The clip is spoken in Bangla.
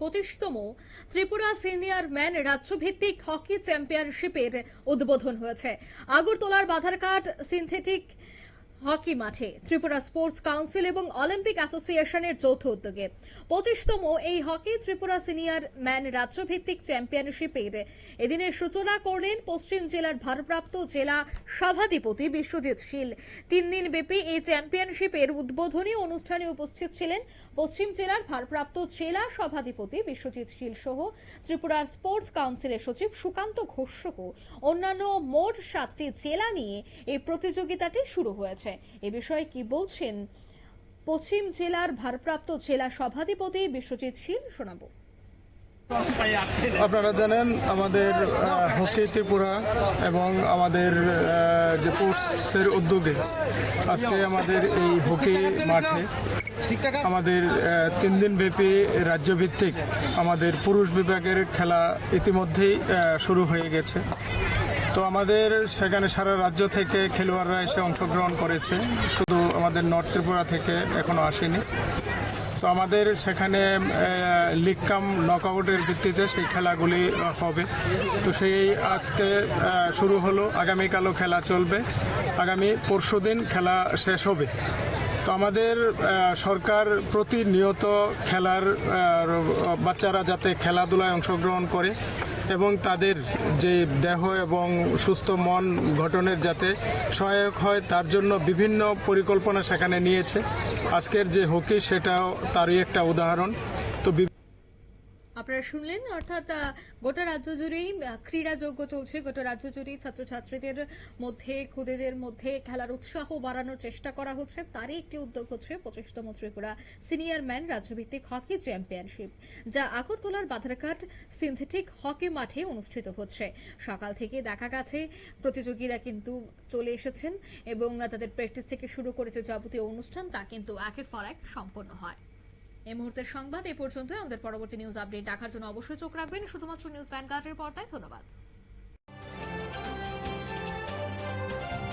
25তম ত্রিপুরা সিনিয়র ম্যান রাজ্যভিত্তিক হকি চ্যাম্পিয়নশিপের উদ্বোধন হয়েছে আগরতলার বাধারঘাট সিনথেটিক হকি মাঠে ত্রিপুরা স্পোর্টস কাউন্সিল এবং অলিম্পিক অ্যাসোসিয়েশনের যৌথ উদ্যোগে 25তম এই হকি ত্রিপুরা সিনিয়র ম্যান রাজ্যভিত্তিক চ্যাম্পিয়নশিপের এদিনের সূচনা করলেন পশ্চিম জেলার ভারপ্রাপ্ত জেলা সভাধিপতি বিশ্বজিৎ শীল। 3 দিন ব্যাপী এই চ্যাম্পিয়নশিপের উদ্বোধনী অনুষ্ঠানে উপস্থিত ছিলেন পশ্চিম জেলার ভারপ্রাপ্ত জেলা সভাধিপতি বিশ্বজিৎ শীল সহ ত্রিপুরা স্পোর্টস কাউন্সিলের সচিব সুকান্ত ঘোষ সহ অন্যান্য মোট 7টি জেলা নিয়ে এই প্রতিযোগিতাটি শুরু হয়েছে। এ বিষয়ে কি বলছেন পশ্চিম জেলার ভারপ্রাপ্ত জেলা সভাধিপতি বিশ্বজিৎ শীল, শোনাবো। আপনারা জানেন আমাদের হকি ত্রিপুরা এবং আমাদের যে স্পোর্টসের উদ্যোগে আজকে আমাদের এই হকি মাঠে আমাদের 3 দিন ব্যাপী রাজ্যভিত্তিক আমাদের পুরুষ বিভাগের খেলা ইতিমধ্যেই শুরু হয়ে গেছে। তো আমাদের সেখানে সারা রাজ্য থেকে খেলোয়াড়রা এসে অংশগ্রহণ করেছে, শুধু আমাদের নর্থ ত্রিপুরা থেকে এখনো আসেনি। তো আমাদের সেখানে লিগ কাম নকআউটের ভিত্তিতে সেই খেলাগুলি হবে। তো সেই আজকে শুরু হলো, আগামীকালও খেলা চলবে, আগামী পরশুদিন খেলা শেষ হবে। তো আমাদের সরকার প্রতিনিয়ত খেলার বাচ্চারা যাতে খেলাধুলায় অংশগ্রহণ করে এবং তাদের যে দেহ এবং সুস্থ মন গঠনের যাতে সহায়ক হয় তার জন্য বিভিন্ন পরিকল্পনা সেখানে নিয়েছে। আজকের যে হকি সেটাও তারই একটা উদাহরণ। তো আপনারা শুনলেন, অর্থাৎ গোটা রাজ্য জুড়েই ক্রীড়া যজ্ঞ চলছে। গোটা রাজ্য জুড়েই ছাত্রছাত্রীদের মধ্যে, খুদেদের মধ্যে খেলার উৎসাহ বাড়ানোর চেষ্টা করা হচ্ছে। তারই একটি উদ্যোগ হচ্ছে 25তম ত্রিপুরা সিনিয়র ম্যান রাজ্যভিত্তিক হকি চ্যাম্পিয়নশিপ, যা আগরতলার বাধারঘাট সিনথেটিক হকি মাঠে অনুষ্ঠিত হচ্ছে। সকাল থেকে দেখা গেছে প্রতিযোগীরা কিন্তু চলে এসেছেন এবং তাদের প্র্যাকটিস থেকে শুরু করেছে যাবতীয় অনুষ্ঠান, তা কিন্তু একের পর এক সম্পন্ন হয়। এই মুহূর্তের সংবাদ এ পর্যন্ত। আমাদের পরবর্তী নিউজ আপডেট দেখার জন্য অবশ্যই চোখ রাখবেন শুধুমাত্র নিউজ ভ্যানগার্ডের পর্দায়। ধন্যবাদ।